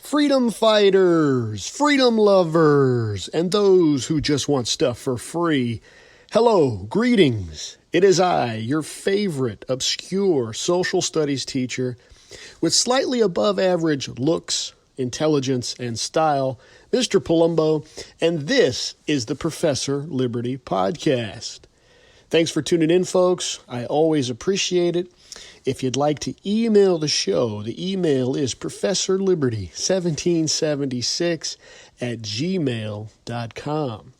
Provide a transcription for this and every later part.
Freedom fighters, freedom lovers, and those who just want stuff for free. Hello, greetings. It is I, your favorite obscure social studies teacher with slightly above average looks, intelligence, and style, Mr. Palumbo, and this is the Professor Liberty Podcast. Thanks for tuning in, folks. I always appreciate it. If you'd like to email the show, the email is professorliberty1776@gmail.com.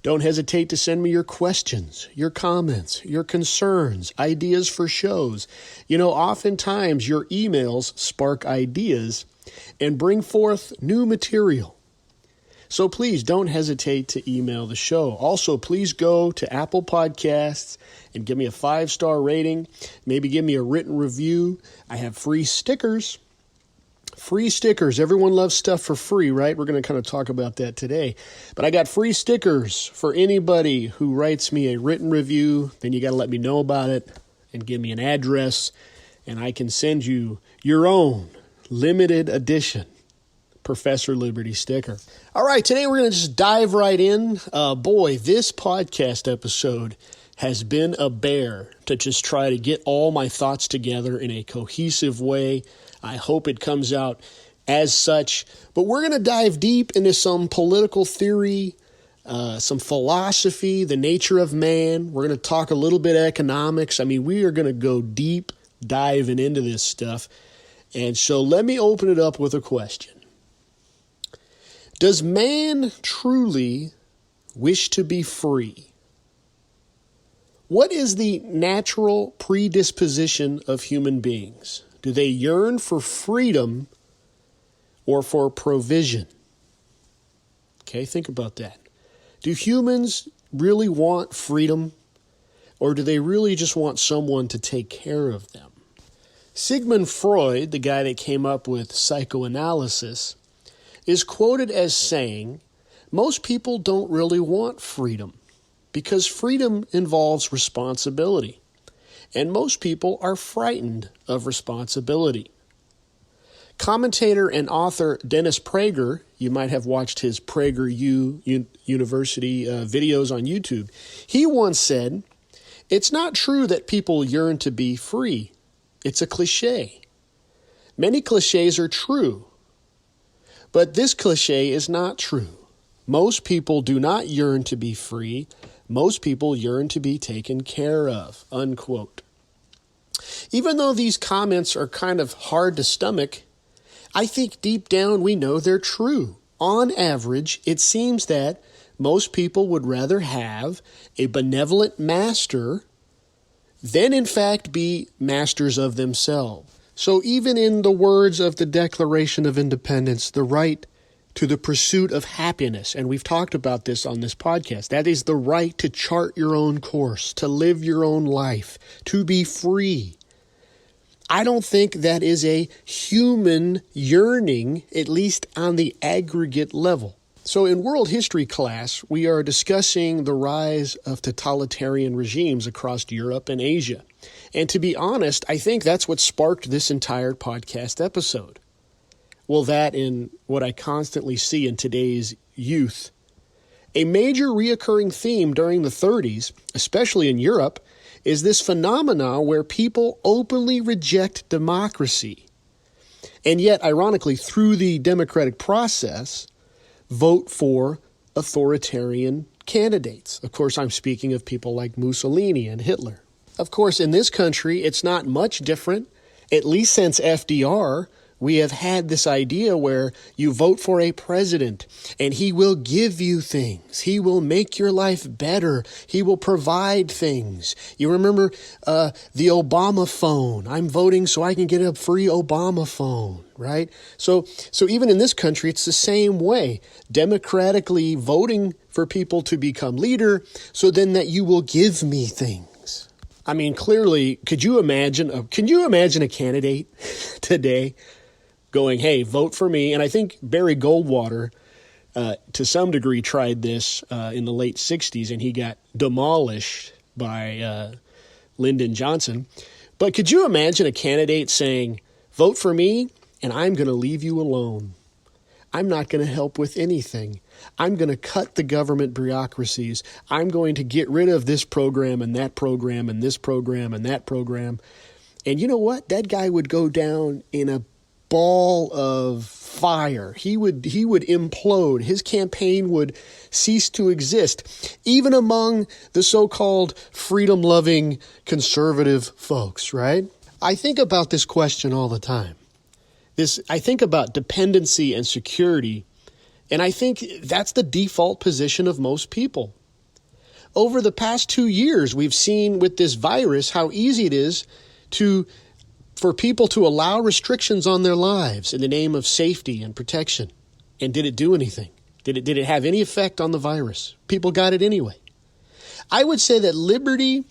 Don't hesitate to send me your questions, your comments, your concerns, ideas for shows. You know, oftentimes your emails spark ideas and bring forth new material. So please don't hesitate to email the show. Also, please go to Apple Podcasts and give me a 5-star rating. Maybe give me a written review. I have free stickers. Free stickers. Everyone loves stuff for free, right? We're going to kind of talk about that today. But I got free stickers for anybody who writes me a written review. Then you got to let me know about it and give me an address, and I can send you your own limited edition Professor Liberty sticker. All right, today we're going to just dive right in. Boy, this podcast episode has been a bear to just try to get all my thoughts together in a cohesive way. I hope it comes out as such. But we're going to dive deep into some political theory, some philosophy, the nature of man. We're going to talk a little bit economics. I mean, we are going to go deep diving into this stuff. And so let me open it up with a question. Does man truly wish to be free? What is the natural predisposition of human beings? Do they yearn for freedom or for provision? Okay, think about that. Do humans really want freedom, or do they really just want someone to take care of them? Sigmund Freud, the guy that came up with psychoanalysis, is quoted as saying, most people don't really want freedom because freedom involves responsibility, and most people are frightened of responsibility. Commentator and author Dennis Prager, you might have watched his PragerU University videos on YouTube, he once said, "It's not true that people yearn to be free. It's a cliche. Many cliches are true, but this cliche is not true. Most people do not yearn to be free. Most people yearn to be taken care of," unquote. Even though these comments are kind of hard to stomach, I think deep down we know they're true. On average, it seems that most people would rather have a benevolent master than in fact be masters of themselves. So even in the words of the Declaration of Independence, the right to the pursuit of happiness, and we've talked about this on this podcast, that is the right to chart your own course, to live your own life, to be free. I don't think that is a human yearning, at least on the aggregate level. So in world history class, we are discussing the rise of totalitarian regimes across Europe and Asia. And to be honest, I think that's what sparked this entire podcast episode. Well, that and what I constantly see in today's youth. A major reoccurring theme during the 30s, especially in Europe, is this phenomena where people openly reject democracy. And yet, ironically, through the democratic process, vote for authoritarian candidates. Of course, I'm speaking of people like Mussolini and Hitler. Of course, in this country, it's not much different. At least since FDR, we have had this idea where you vote for a president and he will give you things. He will make your life better. He will provide things. You remember the Obama phone. I'm voting so I can get a free Obama phone, right? So even in this country, it's the same way. Democratically voting for people to become leader so then that you will give me things. I mean, clearly, can you imagine a candidate today going, hey, vote for me? And I think Barry Goldwater, to some degree, tried this in the late 60s, and he got demolished by Lyndon Johnson. But could you imagine a candidate saying, vote for me, and I'm going to leave you alone? I'm not going to help with anything. I'm going to cut the government bureaucracies. I'm going to get rid of this program and that program and this program and that program. And you know what? That guy would go down in a ball of fire. He would implode. His campaign would cease to exist, even among the so-called freedom-loving conservative folks, right? I think about this question all the time. I think about dependency and security, and I think that's the default position of most people. Over the past 2 years, we've seen with this virus how easy it is for people to allow restrictions on their lives in the name of safety and protection. And did it do anything? Did it have any effect on the virus? People got it anyway. I would say that liberty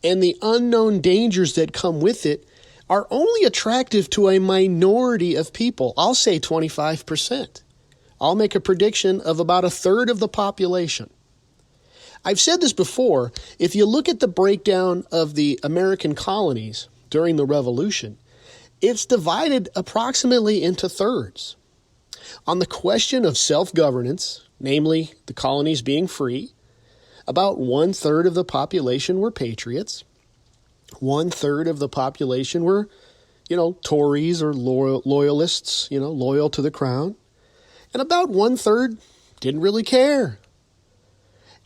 and the unknown dangers that come with it are only attractive to a minority of people. I'll say 25%. I'll make a prediction of about a third of the population. I've said this before. If you look at the breakdown of the American colonies during the Revolution, it's divided approximately into thirds. On the question of self-governance, namely the colonies being free, about 1/3 of the population were patriots. 1/3 of the population were, Tories or loyalists, loyal to the crown. And about 1/3 didn't really care.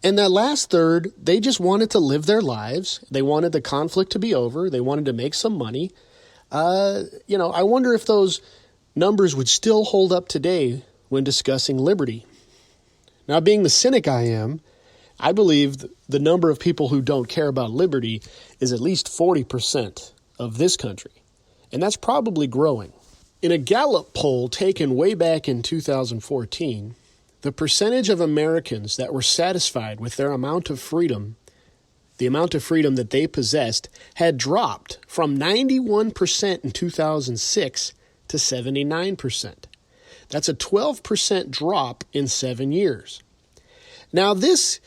And that last third, they just wanted to live their lives. They wanted the conflict to be over. They wanted to make some money. I wonder if those numbers would still hold up today when discussing liberty. Now, being the cynic I am, I believe the number of people who don't care about liberty is at least 40% of this country. And that's probably growing. In a Gallup poll taken way back in 2014, the percentage of Americans that were satisfied with their amount of freedom, the amount of freedom that they possessed, had dropped from 91% in 2006 to 79%. That's a 12% drop in 7 years. Now, this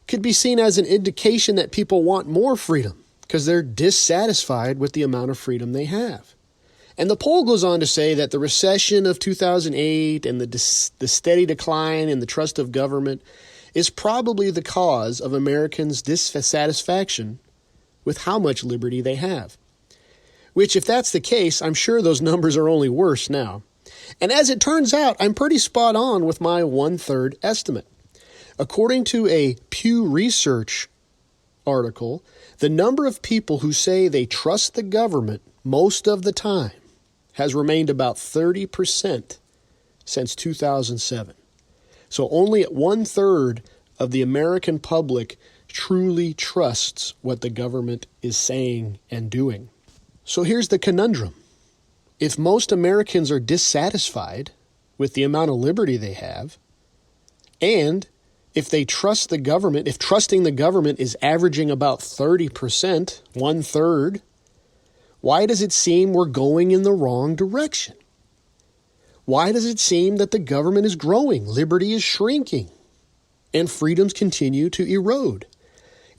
could be seen as an indication that people want more freedom because they're dissatisfied with the amount of freedom they have. And the poll goes on to say that the recession of 2008 and the steady decline in the trust of government is probably the cause of Americans' dissatisfaction with how much liberty they have. Which, if that's the case, I'm sure those numbers are only worse now. And as it turns out, I'm pretty spot on with my 1/3 estimate. According to a Pew Research article, the number of people who say they trust the government most of the time has remained about 30% since 2007. So only 1/3 of the American public truly trusts what the government is saying and doing. So here's the conundrum. If most Americans are dissatisfied with the amount of liberty they have, and if they trust the government, if trusting the government is averaging about 30%, 1/3, why does it seem we're going in the wrong direction? Why does it seem that the government is growing, liberty is shrinking, and freedoms continue to erode?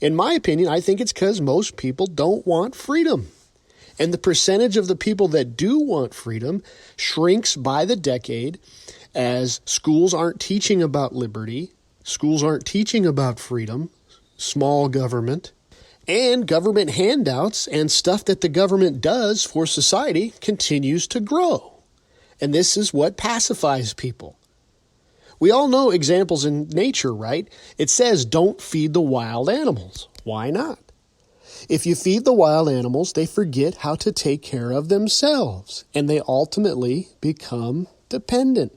In my opinion, I think it's because most people don't want freedom. And the percentage of the people that do want freedom shrinks by the decade as schools aren't teaching about liberty, schools aren't teaching about freedom, small government, and government handouts and stuff that the government does for society continues to grow. And this is what pacifies people. We all know examples in nature, right? It says don't feed the wild animals. Why not? If you feed the wild animals, they forget how to take care of themselves, and they ultimately become dependent.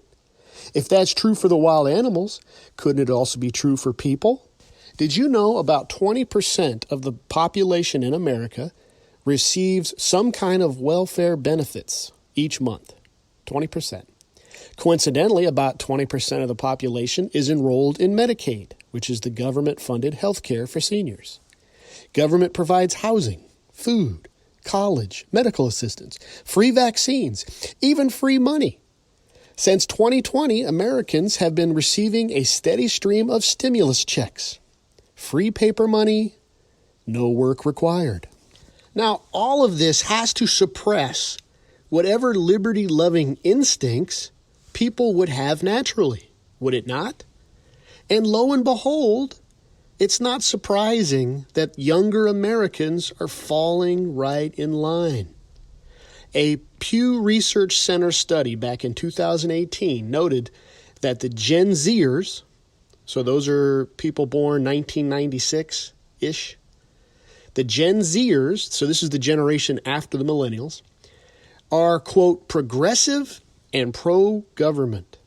If that's true for the wild animals, couldn't it also be true for people? Did you know about 20% of the population in America receives some kind of welfare benefits each month? 20%. Coincidentally, about 20% of the population is enrolled in Medicaid, which is the government-funded health care for seniors. Government provides housing, food, college, medical assistance, free vaccines, even free money. Since 2020, Americans have been receiving a steady stream of stimulus checks. Free paper money, no work required. Now, all of this has to suppress whatever liberty-loving instincts people would have naturally, would it not? And lo and behold, it's not surprising that younger Americans are falling right in line. A Pew Research Center study back in 2018 noted that the Gen Zers, so those are people born 1996-ish, the Gen Zers, so this is the generation after the millennials, are, quote, progressive and pro-government.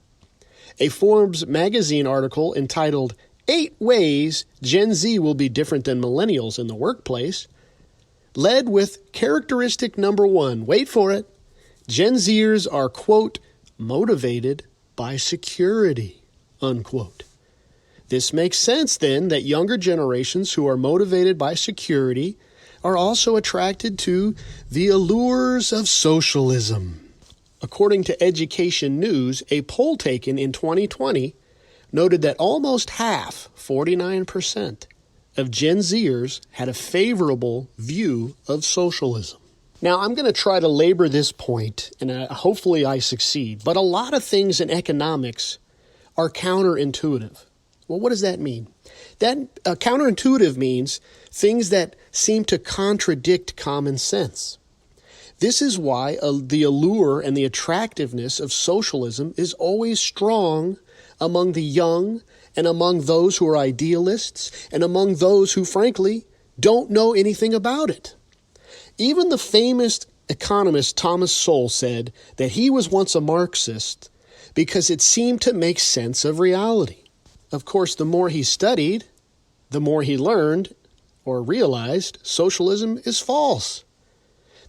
A Forbes magazine article entitled 8 Ways Gen Z Will Be Different Than Millennials in the Workplace led with characteristic number 1. Wait for it. Gen Zers are, quote, motivated by security, unquote. This makes sense then that younger generations who are motivated by security are also attracted to the allures of socialism. According to Education News, a poll taken in 2020 noted that almost half, 49%, of Gen Zers had a favorable view of socialism. Now, I'm going to try to labor this point, and hopefully I succeed, but a lot of things in economics are counterintuitive. Well, what does that mean? That counterintuitive means things that seem to contradict common sense. This is why the allure and the attractiveness of socialism is always strong among the young and among those who are idealists and among those who, frankly, don't know anything about it. Even the famous economist Thomas Sowell said that he was once a Marxist because it seemed to make sense of reality. Of course, the more he studied, the more he learned or realized socialism is false.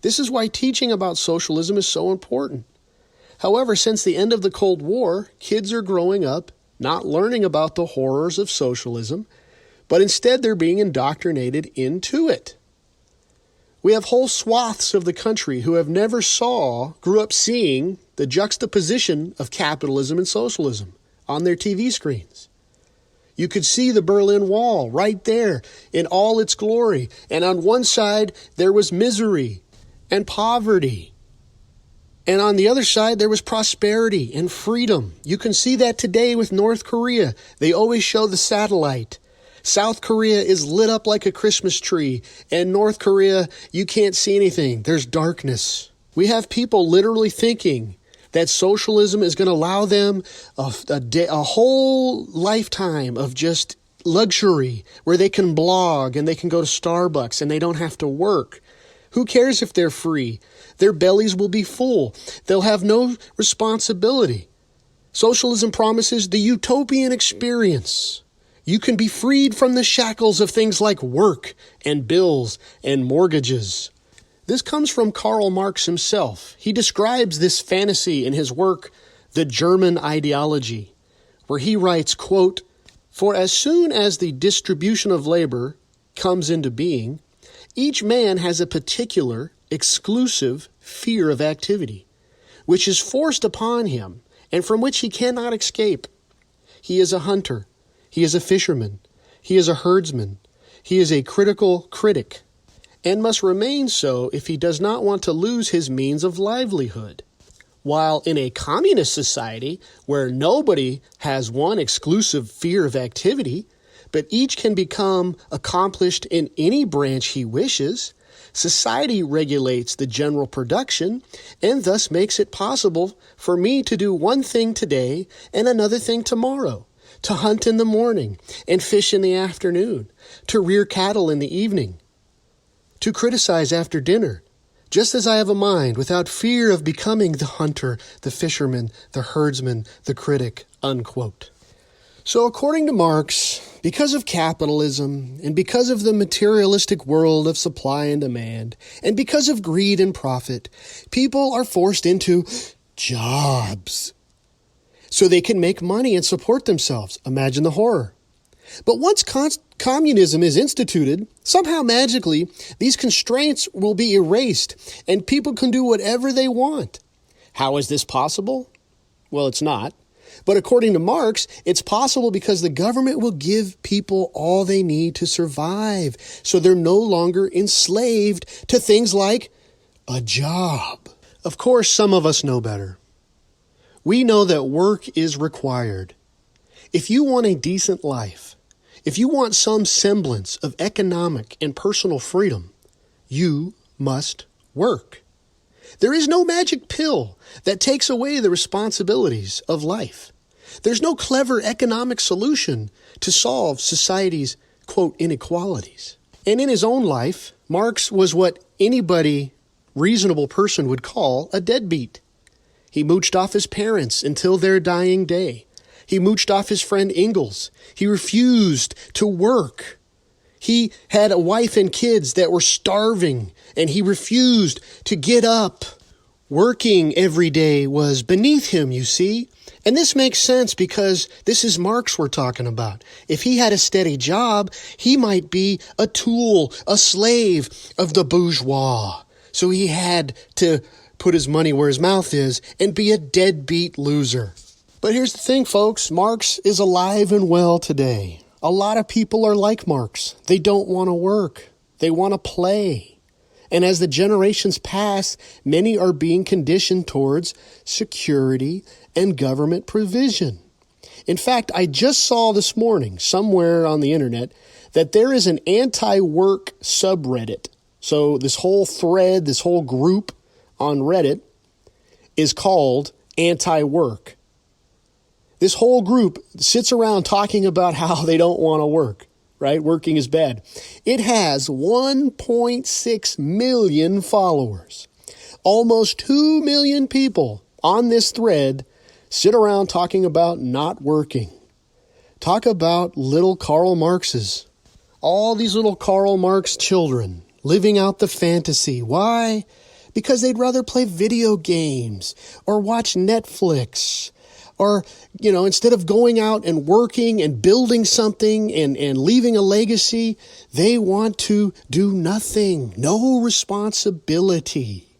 This is why teaching about socialism is so important. However, since the end of the Cold War, kids are growing up not learning about the horrors of socialism, but instead they're being indoctrinated into it. We have whole swaths of the country who grew up seeing the juxtaposition of capitalism and socialism on their TV screens. You could see the Berlin Wall right there in all its glory. And on one side, there was misery and poverty. And on the other side, there was prosperity and freedom. You can see that today with North Korea. They always show the satellite. South Korea is lit up like a Christmas tree. And North Korea, you can't see anything. There's darkness. We have people literally thinking that socialism is going to allow them a whole lifetime of just luxury where they can blog and they can go to Starbucks and they don't have to work. Who cares if they're free? Their bellies will be full. They'll have no responsibility. Socialism promises the utopian experience. You can be freed from the shackles of things like work and bills and mortgages. This comes from Karl Marx himself. He describes this fantasy in his work, The German Ideology, where he writes, quote, "For as soon as the distribution of labor comes into being, each man has a particular, exclusive fear of activity, which is forced upon him and from which he cannot escape. He is a hunter. He is a fisherman. He is a herdsman. He is a critical critic, and must remain so if he does not want to lose his means of livelihood. While in a communist society where nobody has one exclusive fear of activity, but each can become accomplished in any branch he wishes, society regulates the general production and thus makes it possible for me to do one thing today and another thing tomorrow, to hunt in the morning and fish in the afternoon, to rear cattle in the evening, to criticize after dinner, just as I have a mind, without fear of becoming the hunter, the fisherman, the herdsman, the critic," unquote. So according to Marx, because of capitalism, and because of the materialistic world of supply and demand, and because of greed and profit, people are forced into jobs so they can make money and support themselves. Imagine the horror. But once communism is instituted, somehow magically, these constraints will be erased and people can do whatever they want. How is this possible? Well, it's not. But according to Marx, it's possible because the government will give people all they need to survive, so they're no longer enslaved to things like a job. Of course, some of us know better. we know that work is required. If you want a decent life, if you want some semblance of economic and personal freedom, you must work. There is no magic pill that takes away the responsibilities of life. There's no clever economic solution to solve society's, quote, inequalities. And in his own life, Marx was what anybody reasonable person would call a deadbeat. He mooched off his parents until their dying day. He mooched off his friend Engels. He refused to work. He had a wife and kids that were starving, and he refused to get up. Working every day was beneath him, you see. And this makes sense because this is Marx we're talking about. If he had a steady job, he might be a tool, a slave of the bourgeois. So he had to put his money where his mouth is and be a deadbeat loser. But here's the thing, folks. Marx is alive and well today. A lot of people are like Marx. They don't want to work. They want to play. And as the generations pass, many are being conditioned towards security and government provision. In fact, I just saw this morning somewhere on the internet that there is an anti-work subreddit. So this whole thread, this whole group on Reddit is called anti-work. This whole group sits around talking about how they don't want to work, right? Working is bad. It has 1.6 million followers. Almost 2 million people on this thread sit around talking about not working. Talk about little Karl Marxes. All these little Karl Marx children living out the fantasy. Why? Because they'd rather play video games or watch Netflix. Or, instead of going out and working and building something and leaving a legacy, they want to do nothing, no responsibility.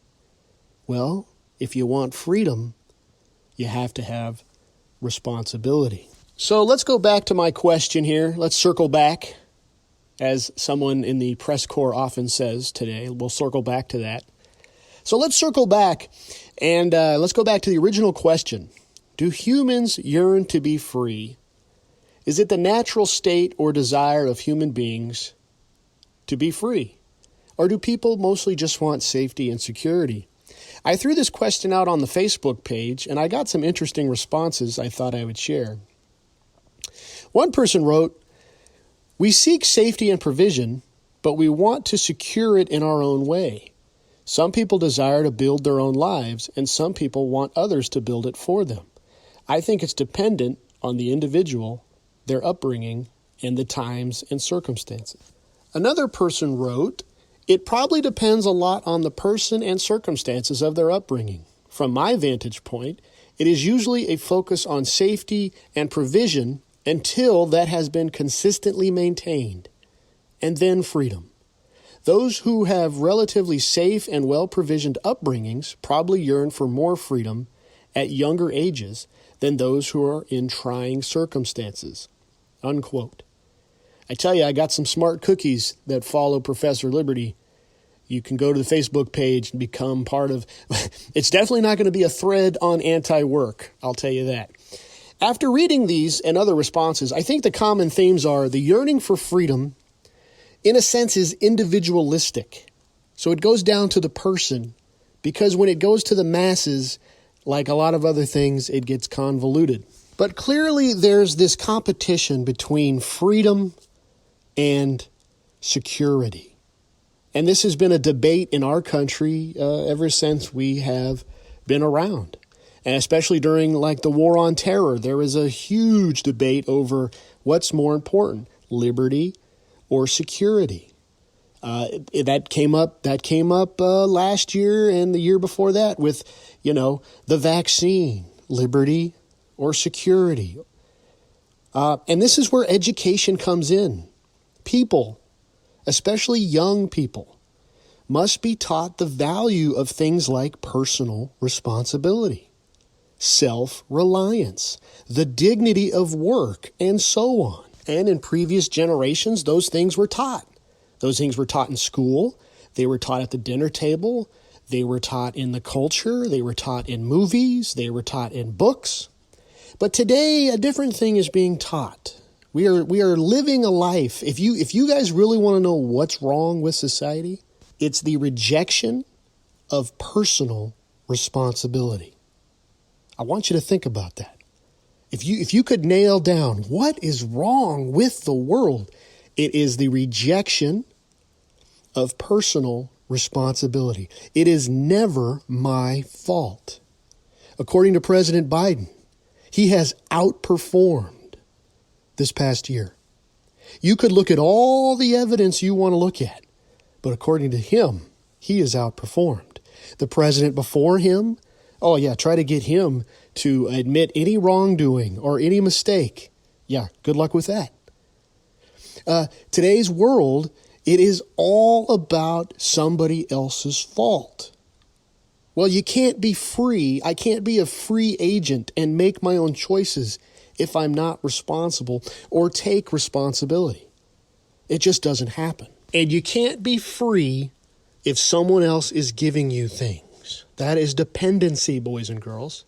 Well, if you want freedom, you have to have responsibility. So let's go back to my question here. Let's circle back, as someone in the press corps often says today. We'll circle back to that. So let's circle back and let's go back to the original question. Do humans yearn to be free? Is it the natural state or desire of human beings to be free? Or do people mostly just want safety and security? I threw this question out on the Facebook page, and I got some interesting responses I thought I would share. One person wrote, "We seek safety and provision, but we want to secure it in our own way. Some people desire to build their own lives, and some people want others to build it for them. I think it's dependent on the individual, their upbringing, and the times and circumstances." Another person wrote, "It probably depends a lot on the person and circumstances of their upbringing. From my vantage point, it is usually a focus on safety and provision until that has been consistently maintained, and then freedom. Those who have relatively safe and well-provisioned upbringings probably yearn for more freedom at younger ages than those who are in trying circumstances." Unquote. I tell you, I got some smart cookies that follow Professor Liberty. You can go to the Facebook page and become part of... It's definitely not going to be a thread on anti-work, I'll tell you that. After reading these and other responses, I think the common themes are the yearning for freedom, in a sense, is individualistic. So it goes down to the person, because when it goes to the masses, like a lot of other things, it gets convoluted. But clearly there's this competition between freedom and security. And this has been a debate in our country ever since we have been around. And especially during the war on terror, there was a huge debate over what's more important, liberty or security. That came up last year and the year before that with, the vaccine, liberty or security. And this is where education comes in. People, especially young people, must be taught the value of things like personal responsibility, self-reliance, the dignity of work, and so on. And in previous generations, those things were taught. Those things were taught in school. They were taught at the dinner table. They were taught in the culture. They were taught in movies. They were taught in books. But today, a different thing is being taught. We are living a life. If you guys really want to know what's wrong with society, it's the rejection of personal responsibility. I want you to think about that. If you could nail down what is wrong with the world, it is the rejection of personal responsibility. It is never my fault. According to President Biden, he has outperformed this past year. You could look at all the evidence you want to look at, but according to him, he has outperformed. The president before him, try to get him to admit any wrongdoing or any mistake. Yeah, good luck with that. Today's world, it is all about somebody else's fault. Well, you can't be free. I can't be a free agent and make my own choices if I'm not responsible or take responsibility. It just doesn't happen. And you can't be free if someone else is giving you things. That is dependency, boys and girls.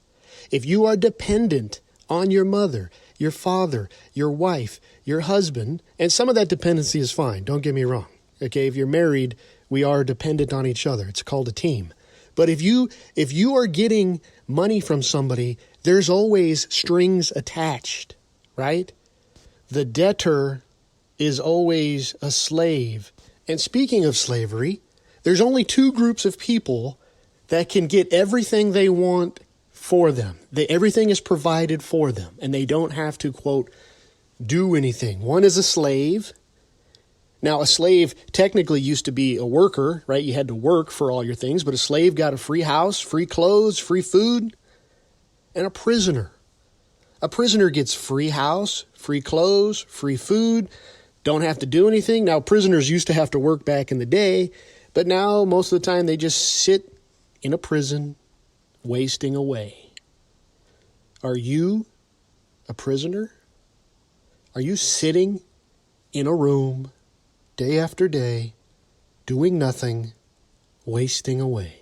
If you are dependent on your mother, your father, your wife, your husband, and some of that dependency is fine, don't get me wrong. Okay, if you're married, we are dependent on each other. It's called a team. But if you are getting money from somebody, there's always strings attached, right? The debtor is always a slave. And speaking of slavery, there's only two groups of people that can get everything they want for them. Everything is provided for them, and they don't have to, quote, do anything. One is a slave. Now, a slave technically used to be a worker, right? You had to work for all your things, but a slave got a free house, free clothes, free food, and a prisoner. A prisoner gets free house, free clothes, free food, don't have to do anything. Now, prisoners used to have to work back in the day, but now most of the time they just sit in a prison wasting away. Are you a prisoner? Are you sitting in a room day after day, doing nothing, wasting away?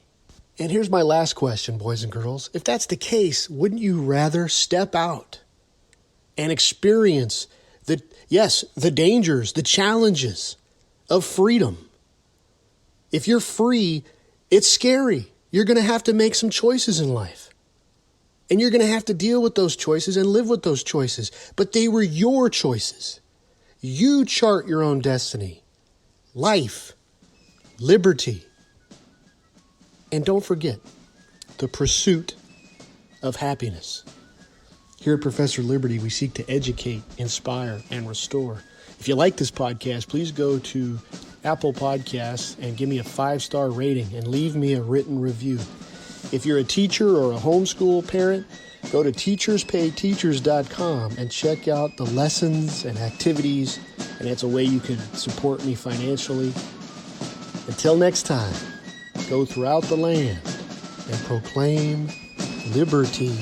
And here's my last question, boys and girls. If that's the case, wouldn't you rather step out and experience the dangers, the challenges of freedom? If you're free, it's scary. You're going to have to make some choices in life. And you're going to have to deal with those choices and live with those choices. But they were your choices. You chart your own destiny. Life, liberty, and don't forget the pursuit of happiness. Here at Professor Liberty, we seek to educate, inspire, and restore. If you like this podcast, please go to Apple Podcasts and give me a 5-star rating and leave me a written review. If you're a teacher or a homeschool parent, go to teacherspayteachers.com and check out the lessons and activities, and it's a way you can support me financially. Until next time, go throughout the land and proclaim liberty.